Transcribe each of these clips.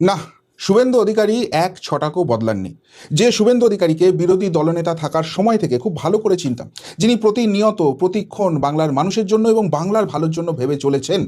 না, শুভেন্দু অধিকারী এক ছটাকও বদলাননি। যে শুভেন্দু অধিকারীকে বিরোধী দলনেতা থাকার সময় থেকে খুব ভালো করে চিনতাম, যিনি প্রতিনিয়ত প্রতিক্ষণ বাংলার মানুষের জন্য এবং বাংলার ভালোর জন্য ভেবে চলেছেন,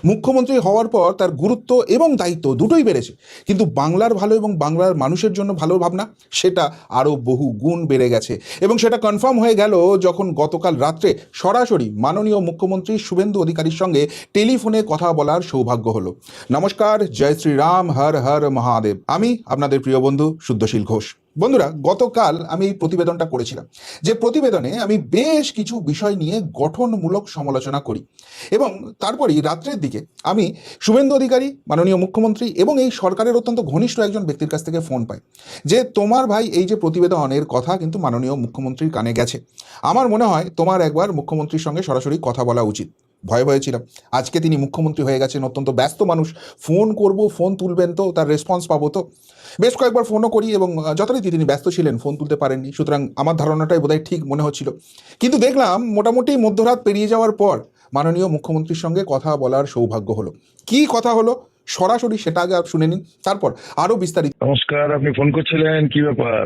মুখ্যমন্ত্রী হওয়ার পর তার গুরুত্ব এবং দায়িত্ব দুটোই বেড়েছে, কিন্তু বাংলার ভালো এবং বাংলার মানুষের জন্য ভালো ভাবনা সেটা আরও বহু গুণ বেড়ে গেছে। এবং সেটা কনফার্ম হয়ে গেল যখন গতকাল রাত্রে সরাসরি মাননীয় মুখ্যমন্ত্রী শুভেন্দু অধিকারীর সঙ্গে টেলিফোনে কথা বলার সৌভাগ্য হলো। নমস্কার, জয় শ্রীরাম, হর হর মহাদেব। আমি আপনাদের প্রিয় বন্ধু শুদ্ধশীল ঘোষ। বন্ধুরা, গতকাল আমি এই প্রতিবেদনটা করেছিলাম, যে প্রতিবেদনে আমি বেশ কিছু বিষয় নিয়ে গঠনমূলক সমালোচনা করি, এবং তারপরই রাত্রের দিকে আমি শুভেন্দু অধিকারী, মাননীয় মুখ্যমন্ত্রী এবং এই সরকারের অত্যন্ত ঘনিষ্ঠ একজন ব্যক্তির কাছ থেকে ফোন পাই যে তোমার ভাই এই যে প্রতিবেদনের কথা কিন্তু মাননীয় মুখ্যমন্ত্রীর কানে গেছে, আমার মনে হয় তোমার একবার মুখ্যমন্ত্রীর সঙ্গে সরাসরি কথা বলা উচিত। ভয়ে ভয়ে ছিলাম। আজকে তিনি মুখ্যমন্ত্রী হয়ে গেছেন, অত্যন্ত ব্যস্ত মানুষ, ফোন করব, ফোন তুলবেন তো, তার রেসপন্স পাবো তো। বেশ কয়েকবার ফোনও করি এবং যথারীতি তিনি ব্যস্ত ছিলেন, ফোন তুলতে পারেননি, সুতরাং আমার ধারণাটাই বোধহয় ঠিক মনে হচ্ছিল। কিন্তু দেখলাম মোটামুটি মধ্যরাত পেরিয়ে যাওয়ার পর মাননীয় মুখ্যমন্ত্রীর সঙ্গে কথা বলার সৌভাগ্য হলো। কি কথা হলো সরাসরি সেটা আগে শুনে নিন, তারপর আরো বিস্তারিত। নমস্কার, আপনি ফোন করছিলেন, কি ব্যাপার?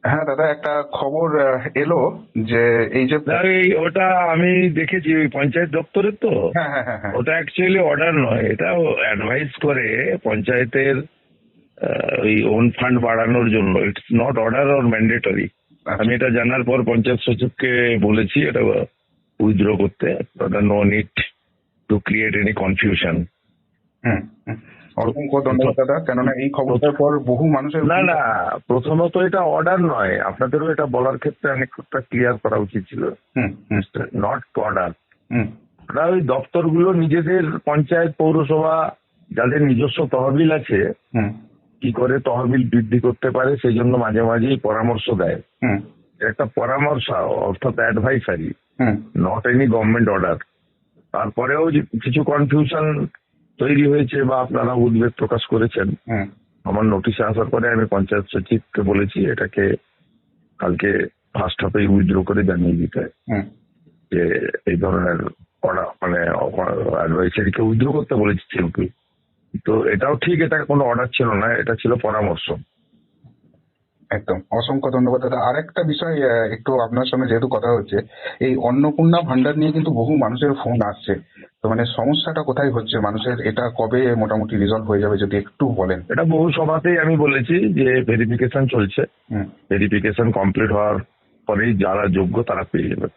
হ্যাঁ দাদা, একটা খবর এলো যে এই যে না, ওটা আমি দেখেছি, ওই পঞ্চায়েত দপ্তরের তো। হ্যাঁ হ্যাঁ হ্যাঁ হ্যাঁ ওটা অ্যাকচুয়ালি অর্ডার নয়, এটা অ্যাডভাইস করে পঞ্চায়েতের ওই ওন ফান্ড বাড়ানোর জন্য। It's not order or mandatory. আমি এটা জানার পর পঞ্চায়েত সচিবকে বলেছি এটা উইথড্র করতে। No need to create any confusion. হুম হুম। অসংখ্য ধন্যবাদ দাদা, কেননা এই খবরটার পর বহু মানুষের না না, প্রথমত এটা অর্ডার নয়, আপনাদেরও এটা বলার ক্ষেত্রে অনেকটা ক্লিয়ার করা উচিত ছিল। হুম হুম নট অর্ডার। হুম ওরা ওই দপ্তরগুলো নিজেদের পঞ্চায়েত পৌরসভা যাদের নিজস্ব তহবিল আছে হুম কি করে তহবিল বৃদ্ধি করতে পারে সেই জন্য মাঝে মাঝেই পরামর্শ দেয়। হুম একটা পরামর্শ, অর্থাৎ advisory, hmm not any government order. তারপরেও যে কিছু কনফিউশন তৈরি হয়েছে বা আপনারা উদ্বেগ প্রকাশ করেছেন, হুম আমার নোটিশে আসার পরে আমি পঞ্চায়েত সচিবকে বলেছি এটাকে কালকে ফার্স্ট হাফে উইথড্র করে জানিয়ে দিতে, হুম যে এই ধরনের অর্ডার মানে অ্যাডভাইসারিকে উইথড্র করতে বলেছি সিম্পলি। তো এটাও ঠিক, এটা কোনো অর্ডার ছিল না, এটা ছিল পরামর্শ। একদম অসংখ্য ধন্যবাদ দাদা। আরেকটা বিষয়, একটু আপনার সঙ্গে যেহেতু কথা হচ্ছে, এই অন্নপূর্ণা ভান্ডার নিয়ে কিন্তু বহু মানুষের ফোন আসছে। তো মানে সমস্যাটা কোথায় হচ্ছে মানুষের, এটা কবে মোটামুটি রিজলভ হয়ে যাবে যদি একটু বলেন। এটা বহু সভাতেই আমি বলেছি যে ভেরিফিকেশন চলছে, হুম ভেরিফিকেশন কমপ্লিট হওয়ার পরেই যারা যোগ্য তারা পেয়ে যাবে।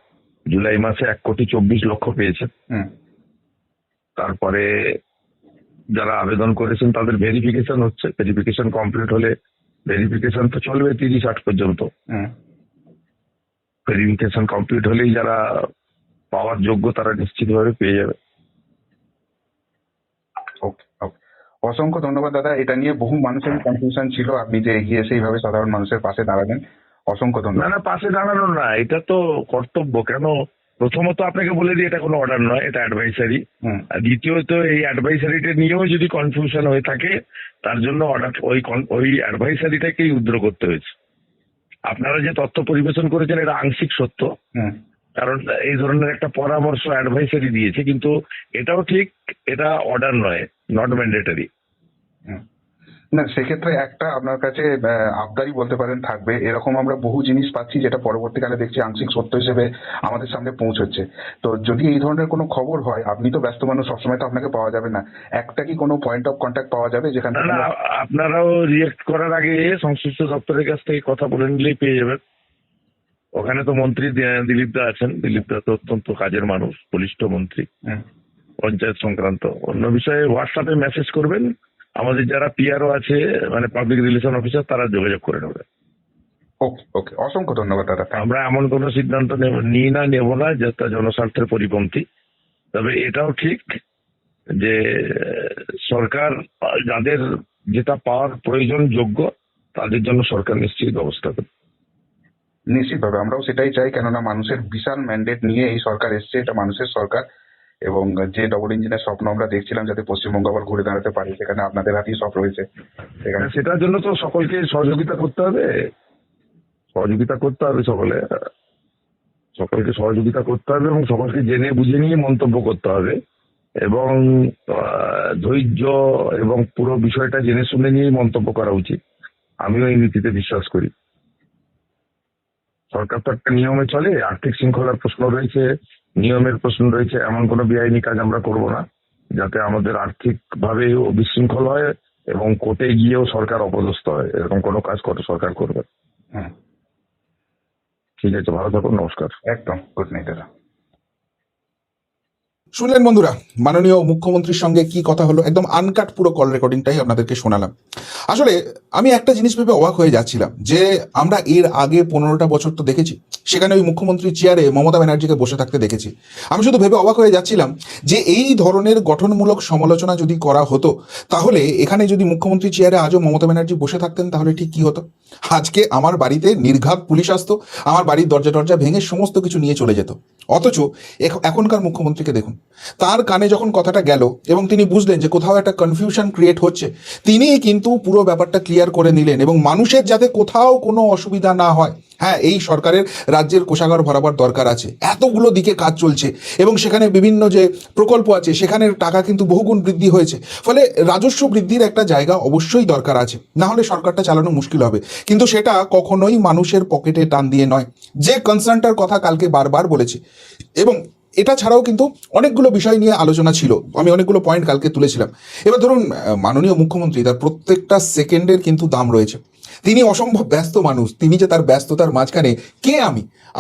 জুলাই মাসে 1,24,00,000 পেয়েছে। হুম তারপরে যারা আবেদন করেছেন তাদের ভেরিফিকেশন হচ্ছে, ভেরিফিকেশন কমপ্লিট হলে ভেরিফিকেশন তো চলবে 30-8 পর্যন্ত। হুম ভেরিফিকেশন কমপ্লিট হলেই যারা পাওয়ার যোগ্য তারা নিশ্চিতভাবে পেয়ে যাবে। ওকে ওকে। অসংখ্য ধন্যবাদ দাদা, এটা নিয়ে বহু মানুষের কনফিউশন ছিল, আপনি যে এগিয়ে এসে এইভাবে সাধারণ মানুষের পাশে দাঁড়াবেন, অসংখ্য না ধন্যবাদ। না, পাশে দাঁড়ানো না, এটা তো কর্তব্য। কেন, প্রথমত আপনাকে বলে দিই এটা কোনো অর্ডার নয়, এটা অ্যাডভাইসারি। হুম আর দ্বিতীয়ত এই অ্যাডভাইসারিটা নিয়েও যদি কনফিউশন হয়ে থাকে তার জন্য অর্ডার ওই অ্যাডভাইসারিটাকেই উদ্র করতে হয়েছে। আপনারা যে তথ্য পরিবেশন করেছেন এটা আংশিক সত্য, হুম কারণ এই ধরনের একটা পরামর্শ অ্যাডভাইসারি দিয়েছে, কিন্তু এটাও ঠিক, এটা অর্ডার নয়, নট ম্যান্ডেটরি। হুম। না, সেক্ষেত্রে একটা আপনার কাছে আবদারি বলতে পারেন থাকবে, এরকম আমরা বহু জিনিস পাচ্ছি যেটা পরবর্তীকালে দেখছি আংশিক সত্য হিসেবে আমাদের সামনে পৌঁছচ্ছে। তো যদি এই ধরনের কোনো খবর হয়, আপনি তো ব্যস্ত মানুষ, সবসময় তো আপনাকে পাওয়া যাবে না, একটা কি কোনো পয়েন্ট অফ কন্ট্যাক্ট পাওয়া যাবে যেখান না থেকে না, আপনারাও রিয়েক্ট করার আগে সংশ্লিষ্ট দপ্তরের কাছ থেকে কথা বলে নিলেই পেয়ে যাবেন। ওখানে তো মন্ত্রী দিলীপ দা আছেন, দিলীপ দা তো অত্যন্ত কাজের মানুষ, বলিষ্ঠ মন্ত্রী হুম, পঞ্চায়েত সংক্রান্ত। অন্য বিষয়ে হোয়াটসঅ্যাপে মেসেজ করবেন, আমাদের যারা পিআরও আছে মানে পাবলিক রিলেশন অফিসার তারা যোগাযোগ করে নেবে। ওকে ওকে, অসংখ্য ধন্যবাদ দাদা। আমরা এমন কোনো সিদ্ধান্ত নিই না, নেব না যেটা জনস্বার্থের পরিপন্থী। তবে এটাও ঠিক যে সরকার যাদের যেটা পাওয়ার প্রয়োজন যোগ্য তাদের জন্য সরকার নিশ্চয়ই ব্যবস্থা করবে। নিশ্চিতভাবে আমরাও সেটাই চাই, কেননা মানুষের বিশাল ম্যান্ডেট নিয়ে এই সরকার এসছে, এটা মানুষের সরকার। এবং যে ডবল ইঞ্জিনের স্বপ্ন আমরা দেখছিলাম যাতে পশ্চিমবঙ্গ আবার ঘুরে দাঁড়াতে পারে, সেখানে আপনাদের হাতেই সব রয়েছে সেখানে। সেটার জন্য তো সকলকে সহযোগিতা করতে হবে, সহযোগিতা করতে হবে সকলকে সহযোগিতা করতে হবে এবং সকলকে জেনে বুঝে নিয়ে মন্তব্য করতে হবে। এবং ধৈর্য এবং পুরো বিষয়টা জেনে শুনে নিয়েই মন্তব্য করা উচিত। আমিও এই নীতিতে বিশ্বাস করি। সরকার তো একটা নিয়মে চলে, আর্থিক শৃঙ্খলার প্রশ্ন রয়েছে, নিয়মের প্রশ্ন রয়েছে, এমন কোনো বেআইনি কাজ আমরা করব না যাতে আমাদের আর্থিক ভাবেও বিশৃঙ্খল হয় এবং কোর্টে গিয়েও সরকার অপদস্থ হয়। এরকম কোনো কাজ সরকার করবে না। হুম, ঠিক আছে, ভালো থাকুন, নমস্কার। একদম গুড নাইট দাদা। শুনলেন বন্ধুরা, মাননীয় মুখ্যমন্ত্রীর সঙ্গে কি কথা হলো, একদম আনকাট পুরো কল রেকর্ডিংটাই আপনাদেরকে শোনালাম। আসলে আমি একটা জিনিস ভেবে অবাক হয়ে যাচ্ছিলাম যে আমরা এর আগে 15টা বছর তো দেখেছি, সেখানে ওই মুখ্যমন্ত্রীর চেয়ারে মমতা ব্যানার্জিকে বসে থাকতে দেখেছি। আমি শুধু ভেবে অবাক হয়ে যাচ্ছিলাম যে এই ধরনের গঠনমূলক সমালোচনা যদি করা হতো, তাহলে এখানে যদি মুখ্যমন্ত্রী চেয়ারে আজও মমতা ব্যানার্জি বসে থাকতেন তাহলে ঠিক কি হতো। আজকে আমার বাড়িতে নির্ঘাত পুলিশ আসতো, আমার বাড়ির দরজা টরজা ভেঙে সমস্ত কিছু নিয়ে চলে যেত। অথচ এখনকার মুখ্যমন্ত্রীকে দেখুন, তার কানে যখন কথাটা গেল এবং তিনি বুঝলেন যে কোথাও একটা কনফিউশন ক্রিয়েট হচ্ছে, তিনি কিন্তু পুরো ব্যাপারটা ক্লিয়ার করে নিলেন এবং মানুষের যাতে কোথাও কোনো অসুবিধা না হয়। হ্যাঁ, এই সরকারের রাজ্যের কোষাগার ভরাবার দরকার আছে, এতগুলো দিকে কাজ চলছে এবং সেখানে বিভিন্ন যে প্রকল্প আছে সেখানের টাকা কিন্তু বহুগুণ বৃদ্ধি হয়েছে, ফলে রাজস্ব বৃদ্ধির একটা জায়গা অবশ্যই দরকার আছে, না হলে সরকারটা চালানো মুশকিল হবে। কিন্তু সেটা কখনোই মানুষের পকেটে টান দিয়ে নয়, যে কনসার্নটার কথা কালকে বারবার বলেছি। এবং এটা ছাড়াও কিন্তু অনেকগুলো বিষয় নিয়ে আলোচনা ছিল, আমি অনেকগুলো পয়েন্ট কালকে তুলেছিলাম। এবার ধরুন, মাননীয় মুখ্যমন্ত্রী, তার প্রত্যেকটা সেকেন্ডের কিন্তু দাম রয়েছে। তিনি অসম্ভব ব্যস্ত মানুষ, তিনি যে তার ব্যস্ততার মাঝখানে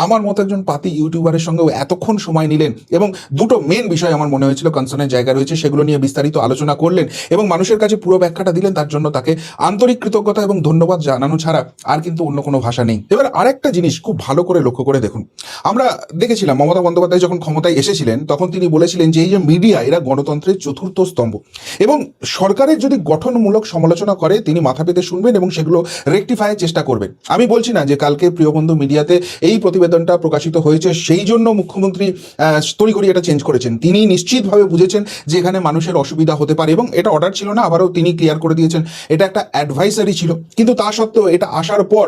আমার মতো একজন পাতি ইউটিউবারের সঙ্গেও এতক্ষণ সময় নিলেন এবং দুটো মেন বিষয় আমার মনে হয়েছিল কনসার্নের জায়গা রয়েছে, সেগুলো নিয়ে বিস্তারিত আলোচনা করলেন এবং মানুষের কাছে পুরো ব্যাখ্যাটা দিলেন। তার জন্য তাকে আন্তরিক কৃতজ্ঞতা এবং ধন্যবাদ জানানো ছাড়া আর কিন্তু অন্য কোনো ভাষা নেই। এবার আরেকটা জিনিস খুব ভালো করে লক্ষ্য করে দেখুন, আমরা দেখেছিলাম মমতা বন্দ্যোপাধ্যায় যখন ক্ষমতায় এসেছিলেন তখন তিনি বলেছিলেন যে এই যে মিডিয়া, এরা গণতন্ত্রের চতুর্থ স্তম্ভ এবং সরকারের যদি গঠনমূলক সমালোচনা করে তিনি মাথা পেতে শুনবেন এবং সেগুলো রেকটিফাইয়ের চেষ্টা করবেন। আমি বলছি না যে কালকে প্রিয়বন্ধু মিডিয়াতে এই প্রতিবেদনটা প্রকাশিত হয়েছে সেই জন্য মুখ্যমন্ত্রী তড়িঘড়ি এটা চেঞ্জ করেছেন। তিনি নিশ্চিতভাবে বুঝেছেন যে এখানে মানুষের অসুবিধা হতে পারে এবং এটা অর্ডার ছিল না, আবারও তিনি ক্লিয়ার করে দিয়েছেন এটা একটা অ্যাডভাইসারি ছিল। কিন্তু তা সত্ত্বেও এটা আসার পর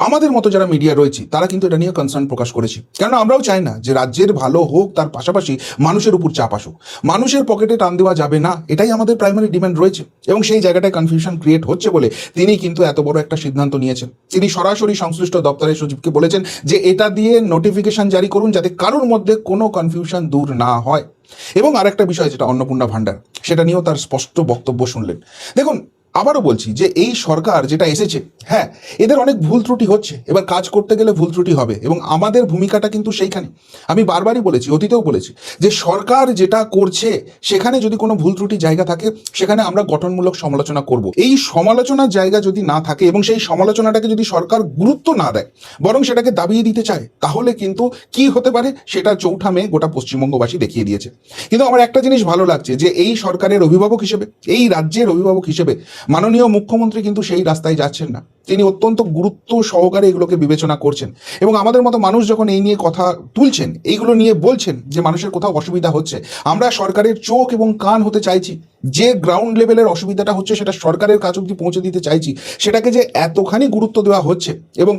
আমাদের মতো যারা মিডিয়া রয়েছে তারা কিন্তু এটা নিয়ে কনসার্ন প্রকাশ করেছি, কারণ আমরাও চাই না যে রাজ্যের ভালো হোক, তার পাশাপাশি মানুষের উপর চাপ আসুক। মানুষের পকেটে টান দেওয়া যাবে না, এটাই আমাদের প্রাইমারি ডিমান্ড রয়েছে এবং সেই জায়গাটায় কনফিউশন ক্রিয়েট হচ্ছে বলে তিনি কিন্তু এত বড় একটা সিদ্ধান্ত নিয়েছেন। তিনি সরাসরি সংশ্লিষ্ট দপ্তরের সচিবকে বলেছেন যে এটা দিয়ে নোটিফিকেশন জারি করুন যাতে কারোর মধ্যে কোনো কনফিউশন দূর না হয়। এবং আরেকটা বিষয় যেটা অন্নপূর্ণা ভাণ্ডার, সেটা নিয়েও তার স্পষ্ট বক্তব্য শুনলেন। দেখুন, আবারও বলছি যে এই সরকার যেটা এসেছে, হ্যাঁ, এদের অনেক ভুল ত্রুটি হচ্ছে, এবার কাজ করতে গেলে ভুল ত্রুটি হবে এবং আমাদের ভূমিকাটা কিন্তু সেইখানে। আমি বারবারই বলেছি, অতীতেও বলেছি যে সরকার যেটা করছে সেখানে যদি কোনো ভুল ত্রুটি জায়গা থাকে সেখানে আমরা গঠনমূলক সমালোচনা করব। এই সমালোচনার জায়গা যদি না থাকে এবং সেই সমালোচনাটাকে যদি সরকার গুরুত্ব না দেয় বরং সেটাকে দাবিয়ে দিতে চায়, তাহলে কিন্তু কি হতে পারে সেটা 4 মে গোটা পশ্চিমবঙ্গবাসী দেখিয়ে দিয়েছে। কিন্তু আমার একটা জিনিস ভালো লাগছে যে এই সরকারের অভিভাবক হিসেবে, এই রাজ্যের অভিভাবক হিসেবে মাননীয় মুখ্যমন্ত্রী কিন্তু সেই রাস্তায় যাচ্ছেন না। তিনি অত্যন্ত গুরুত্ব সহকারে এগুলোকে বিবেচনা করছেন এবং আমাদের মতো মানুষ যখন এই নিয়ে কথা তুলছেন, এইগুলো নিয়ে বলছেন যে মানুষের কোথাও অসুবিধা হচ্ছে, আমরা সরকারের চোখ এবং কান হতে চাইছি। যে গ্রাউন্ড লেভেলের অসুবিধাটা হচ্ছে সেটা সরকারের কাছ অব্দি পৌঁছে দিতে চাইছি। সেটাকে যে এতখানি গুরুত্ব দেওয়া হচ্ছে এবং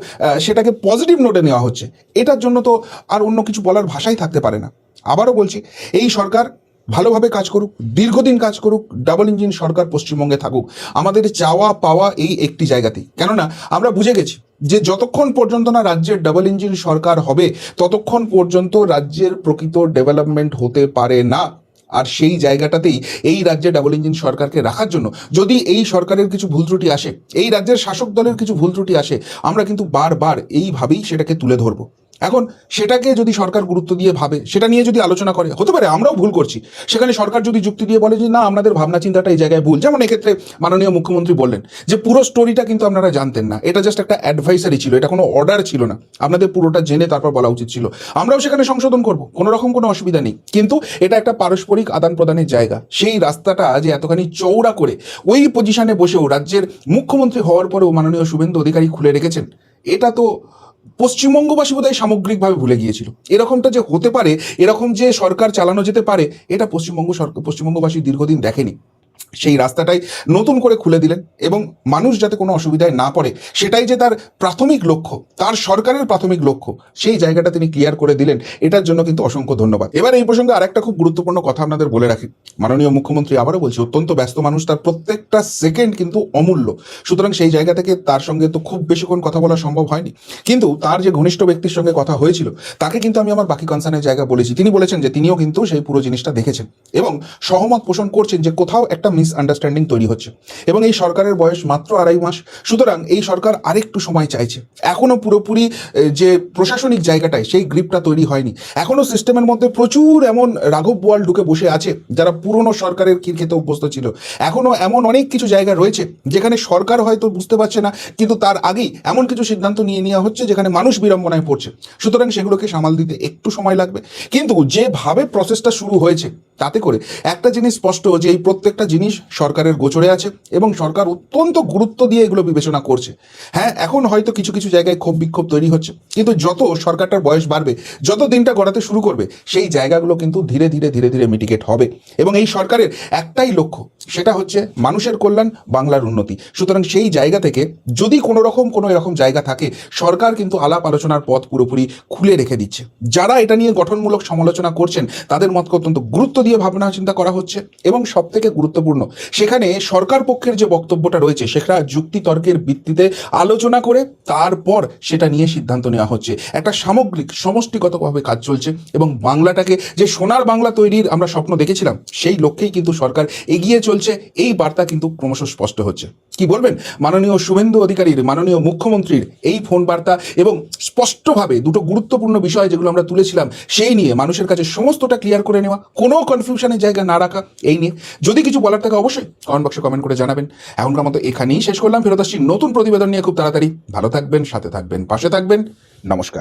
সেটাকে পজিটিভ নোটে নেওয়া হচ্ছে, এটার জন্য তো আর অন্য কিছু বলার ভাষাই থাকতে পারে না। আবারও বলছি, এই সরকার ভালোভাবে কাজ করুক, দীর্ঘদিন কাজ করুক, ডাবল ইঞ্জিন সরকার পশ্চিমবঙ্গে থাকুক। আমাদের চাওয়া পাওয়া এই একটি জায়গাতেই, কেননা আমরা বুঝে গেছি যে যতক্ষণ পর্যন্ত না রাজ্যের ডাবল ইঞ্জিন সরকার হবে ততক্ষণ পর্যন্ত রাজ্যের প্রকৃত ডেভেলপমেন্ট হতে পারে না। আর সেই জায়গাটাতেই এই রাজ্যে ডাবল ইঞ্জিন সরকারকে রাখার জন্য যদি এই সরকারের কিছু ভুল ত্রুটি আসে, এই রাজ্যের শাসক দলের কিছু ভুল ত্রুটি আসে, আমরা কিন্তু বারবার এইভাবেই সেটাকে তুলে ধরবো। এখন সেটাকে যদি সরকার গুরুত্ব দিয়ে ভাবে, সেটা নিয়ে যদি আলোচনা করে, হতে পারে আমরাও ভুল করছি, সেখানে সরকার যদি যুক্তি দিয়ে বলে যে না আপনাদের ভাবনা চিন্তাটা এই জায়গায় ভুল, যেমন এক্ষেত্রে মাননীয় মুখ্যমন্ত্রী বললেন যে পুরো স্টোরিটা কিন্তু আপনারা জানতেন না, এটা জাস্ট একটা অ্যাডভাইসারি ছিল, এটা কোনো অর্ডার ছিল না, আপনাদের পুরোটা জেনে তারপর বলা উচিত ছিল, আমরাও সেখানে সংশোধন করব, কোনো রকম কোনো অসুবিধা নেই। কিন্তু এটা একটা পারস্পরিক আদান প্রদানের জায়গা, সেই রাস্তাটা যে এতখানি চৌড়া করে ওই পজিশনে বসেও রাজ্যের মুখ্যমন্ত্রী হওয়ার পরেও মাননীয় শুভেন্দু অধিকারী খুলে রেখেছেন, এটা তো পশ্চিমবঙ্গবাসী বোধহয় সামগ্রিকভাবে ভুলে গিয়েছিল। এরকমটা যে হতে পারে, এরকম যে সরকার চালানো যেতে পারে, এটা পশ্চিমবঙ্গবাসী দীর্ঘদিন দেখেনি। সেই রাস্তাটাই নতুন করে খুলে দিলেন এবং মানুষ যাতে কোনো অসুবিধায় না পড়ে সেটাই যে তার প্রাথমিক লক্ষ্য, তার সরকারের প্রাথমিক লক্ষ্য, সেই জায়গাটা তিনি ক্লিয়ার করে দিলেন। এটার জন্য কিন্তু অসংখ্য ধন্যবাদ। এবার এই প্রসঙ্গে আরেকটা খুব গুরুত্বপূর্ণ কথা আপনাদের বলে রাখি। মাননীয় মুখ্যমন্ত্রী আবারও বলছি, অত্যন্ত ব্যস্ত মানুষ, তার প্রত্যেকটা সেকেন্ড কিন্তু অমূল্য। সুতরাং সেই জায়গা থেকে তার সঙ্গে তো খুব বেশিক্ষণ কথা বলা সম্ভব হয়নি, কিন্তু তার যে ঘনিষ্ঠ ব্যক্তির সঙ্গে কথা হয়েছিল তাকে কিন্তু আমি আমার বাকি কনসার্নের জায়গা বলেছি। তিনি বলেছেন যে তিনিও কিন্তু সেই পুরো জিনিসটা দেখেছেন এবং সহমত পোষণ করছেন যে কোথাও একটা মিসআন্ডারস্ট্যান্ডিং তৈরি হচ্ছে এবং এই সরকারের বয়স মাত্র 2.5 মাস। সুতরাং এই সরকার আরেকটু সময় চাইছে। এখনো পুরোপুরি যে প্রশাসনিক জায়গাটায় সেই গ্রিপটা তৈরি হয়নি। এখনো সিস্টেমের মধ্যে প্রচুর এমন রাঘব বোয়াল ঢুকে বসে আছে যারা পুরনো সরকারের ক্ষীর খেতে অভ্যস্ত ছিল। এখনো এমন অনেক কিছু জায়গা রয়েছে যেখানে সরকার হয়তো বুঝতে পারছে না, কিন্তু তার আগেই এমন কিছু সিদ্ধান্ত নিয়ে নেওয়া হচ্ছে যেখানে মানুষ বিড়ম্বনায় পড়ছে। সুতরাং সেগুলোকে সামাল দিতে একটু সময় লাগবে, কিন্তু যেভাবে প্রসেসটা শুরু হয়েছে তাতে করে একটা জিনিস স্পষ্ট যে এই প্রত্যেকটা জিনিস সরকারের গোচরে আছে এবং সরকার অত্যন্ত গুরুত্ব দিয়ে এগুলো বিবেচনা করছে। হ্যাঁ, এখন হয়তো কিছু কিছু জায়গায় ক্ষোভ বিক্ষোভ তৈরি হচ্ছে, কিন্তু যত সরকারটার বয়স বাড়বে, যত দিনটা গড়াতে শুরু করবে, সেই জায়গাগুলো কিন্তু ধীরে ধীরে ধীরে ধীরে মিটিগেট হবে এবং এই সরকারের একটাই লক্ষ্য, সেটা হচ্ছে মানুষের কল্যাণ, বাংলার উন্নতি। সুতরাং সেই জায়গা থেকে যদি কোনো এরকম জায়গা থাকে, সরকার কিন্তু আলাপ আলোচনার পথ পুরোপুরি খুলে রেখে দিচ্ছে। যারা এটা নিয়ে গঠনমূলক সমালোচনা করছেন তাদের মতকে অত্যন্ত গুরুত্ব দিয়ে ভাবনা চিন্তা করা হচ্ছে এবং সব থেকে গুরুত্বপূর্ণ, সেখানে সরকার পক্ষের যে বক্তব্যটা রয়েছে সেটা যুক্তি তর্কের ভিত্তিতে আলোচনা করে তারপর সেটা নিয়ে সিদ্ধান্ত নেওয়া হচ্ছে। একটা সামগ্রিক সমষ্টিগতভাবে কাজ চলছে এবং বাংলাটাকে যে সোনার বাংলা তৈরির আমরা স্বপ্ন দেখেছিলাম সেই লক্ষ্যেই কিন্তু সরকার এগিয়ে চলছে। এই বার্তা কিন্তু ক্রমশ স্পষ্ট হচ্ছে। কি বলবেন মাননীয় শুভেন্দু অধিকারীর, মাননীয় মুখ্যমন্ত্রীর এই ফোন বার্তা এবং স্পষ্টভাবে দুটো গুরুত্বপূর্ণ বিষয় যেগুলো আমরা তুলেছিলাম সেই নিয়ে মানুষের কাছে সমস্তটা ক্লিয়ার করে নেওয়া, কোনো কনফিউশনের জায়গা না রাখা, এই নিয়ে যদি কিছু বলার থাকে অবশ্যই কমেন্ট বক্সে কমেন্ট করে জানাবেন। এখনকার মতো এখানেই শেষ করলাম, ফেরত আসছি নতুন প্রতিবেদন নিয়ে খুব তাড়াতাড়ি। ভালো থাকবেন, সাথে থাকবেন, পাশে থাকবেন। নমস্কার।